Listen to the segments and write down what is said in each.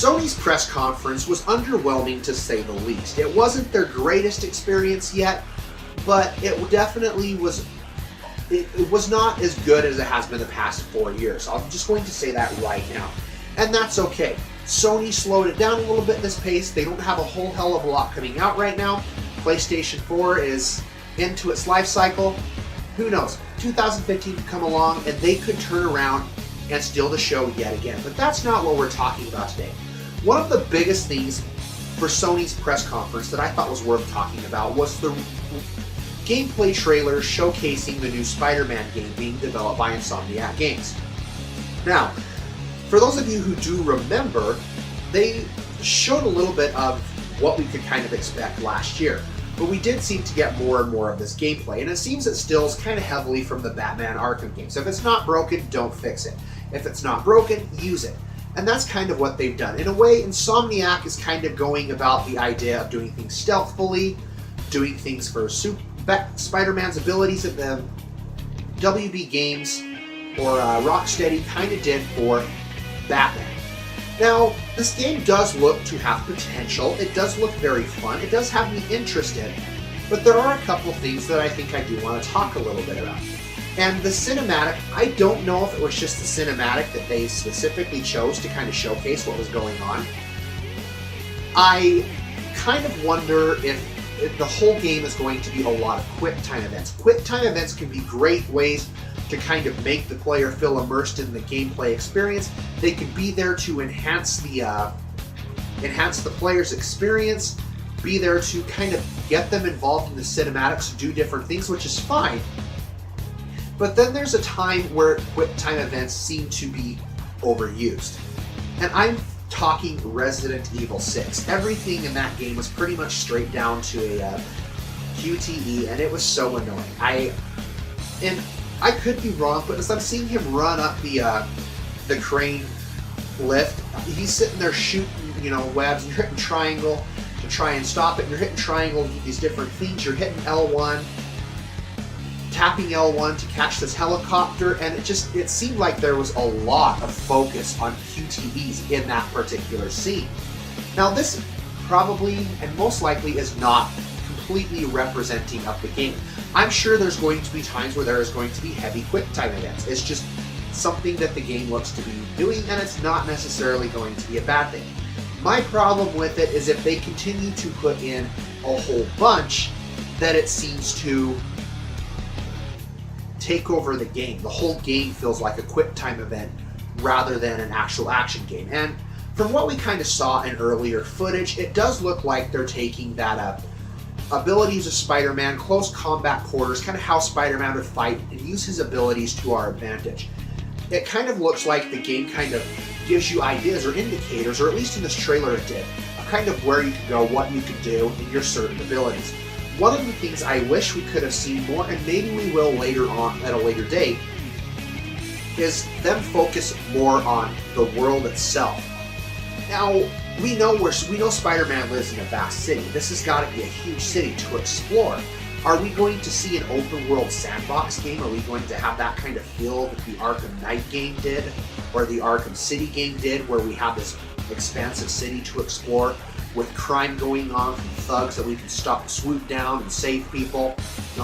Sony's press conference was underwhelming to say the least. It wasn't their greatest experience yet, but it definitely was. It was not as good as it has been the past 4 years. I'm just going to say that right now. And that's okay. Sony slowed it down a little bit this pace. They don't have a whole hell of a lot coming out right now. PlayStation 4 is into its life cycle. Who knows? 2015 could come along and they could turn around and steal the show yet again. But that's not what we're talking about today. One of the biggest things for Sony's press conference that I thought was worth talking about was the gameplay trailer showcasing the new Spider-Man game being developed by Insomniac Games. Now, for those of you who do remember, they showed a little bit of what we could kind of expect last year. But we did seem to get more and more of this gameplay, and it seems it steals kind of heavily from the Batman Arkham games. If it's not broken, don't fix it. If it's not broken, use it. And that's kind of what they've done. In a way, Insomniac is kind of going about the idea of doing things stealthily, doing things for Spider-Man's abilities that the WB Games or Rocksteady kind of did for Batman. Now, this game does look to have potential. It does look very fun. It does have me interested. But there are a couple things that I think I do want to talk a little bit about. And the cinematic, I don't know if it was just the cinematic that they specifically chose to kind of showcase what was going on. I kind of wonder if the whole game is going to be a lot of quick time events. Quick time events can be great ways to kind of make the player feel immersed in the gameplay experience. They can be there to enhance the player's experience, be there to kind of get them involved in the cinematics, do different things, which is fine. But then there's a time where quick time events seem to be overused. And I'm talking Resident Evil 6. Everything in that game was pretty much straight down to a QTE, and it was so annoying. I could be wrong, but as I'm seeing him run up the crane lift, he's sitting there shooting, webs, and you're hitting triangle to try and stop it, and you're hitting triangle to do these different things, you're hitting L1, tapping L1 to catch this helicopter, and it seemed like there was a lot of focus on QTEs in that particular scene. Now this probably, and most likely, is not completely representing of the game. I'm sure there's going to be times where there is going to be heavy quick time events. It's just something that the game looks to be doing, and it's not necessarily going to be a bad thing. My problem with it is if they continue to put in a whole bunch, that it seems to take over the game. The whole game feels like a quick time event rather than an actual action game. And from what we kind of saw in earlier footage, it does look like they're taking that abilities of Spider-Man, close combat quarters, kind of how Spider-Man would fight, and use his abilities to our advantage. It kind of looks like the game kind of gives you ideas or indicators, or at least in this trailer it did, of kind of where you could go, what you could do, and your certain abilities. One of the things I wish we could have seen more, and maybe we will later on at a later date, is them focus more on the world itself. Now, we know Spider-Man lives in a vast city. This has got to be a huge city to explore. Are we going to see an open world sandbox game? Are we going to have that kind of feel that the Arkham Knight game did, or the Arkham City game did, where we have this expansive city to explore with crime going on from thugs that we can swoop down and save people,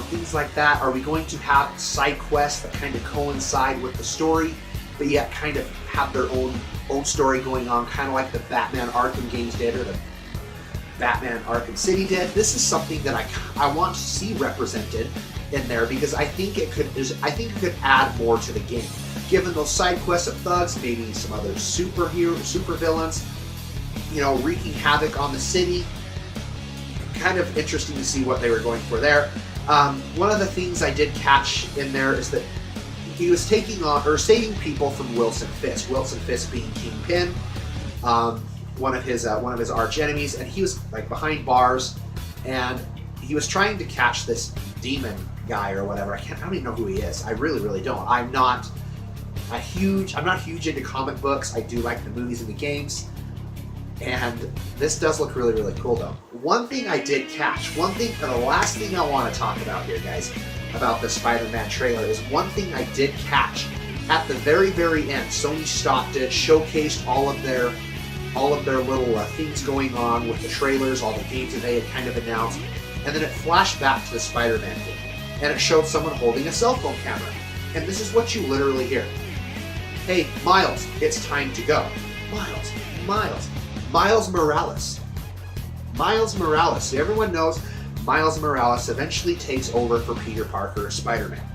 things like that? Are we going to have side quests that kind of coincide with the story, but yet kind of have their own story going on, kind of like the Batman Arkham games did, or the Batman Arkham City did? This is something that I want to see represented in there, because I think it could add more to the game. Given those side quests of thugs, maybe some other super villains, wreaking havoc on the city. Kind of interesting to see what they were going for there. One of the things I did catch in there is that he was taking on, or saving people from Wilson Fisk. Wilson Fisk being Kingpin, one of his arch enemies, and he was like behind bars, and he was trying to catch this demon guy or whatever. I don't even know who he is. I really don't. I'm not huge into comic books. I do like the movies and the games. And this does look really cool though. One thing I did catch, the last thing I want to talk about here, guys, about the Spider-Man trailer, is one thing I did catch. At the very end, Sony stopped it, showcased all of their all of their little things going on with the trailers, all the games that they had kind of announced, and then it flashed back to the Spider-Man game, and it showed someone holding a cell phone camera. And this is what you literally hear. Hey, Miles, it's time to go. Miles Morales. Miles Morales. So everyone knows Miles Morales eventually takes over for Peter Parker as Spider-Man.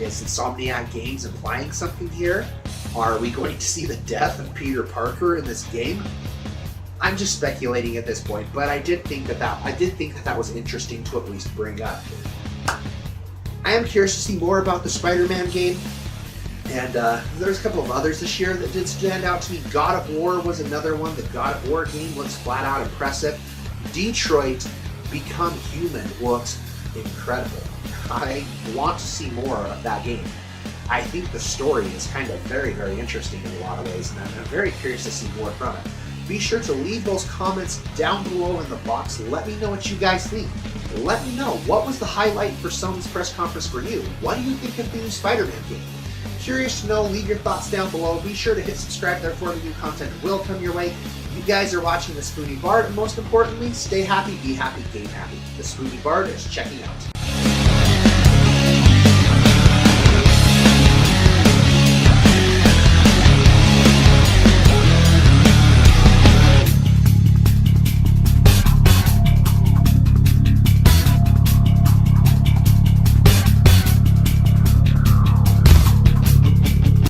Is Insomniac Games implying something here? Are we going to see the death of Peter Parker in this game? I'm just speculating at this point, but I did think that was interesting to at least bring up. I am curious to see more about the Spider-Man game, and there's a couple of others this year that did stand out to me. God of War was another one. The God of War game looks flat out impressive. Detroit Become Human looks incredible. I want to see more of that game. I think the story is kind of very, very interesting in a lot of ways, and I'm very curious to see more from it. Be sure to leave those comments down below in the box. Let me know what you guys think. Let me know, what was the highlight for Sony's press conference for you? What do you think of the new Spider-Man game? Curious to know, leave your thoughts down below. Be sure to hit subscribe there for the new content will come your way. You guys are watching the Spoony Bard, and most importantly, stay happy, be happy, game happy. The Spoony Bard is checking out.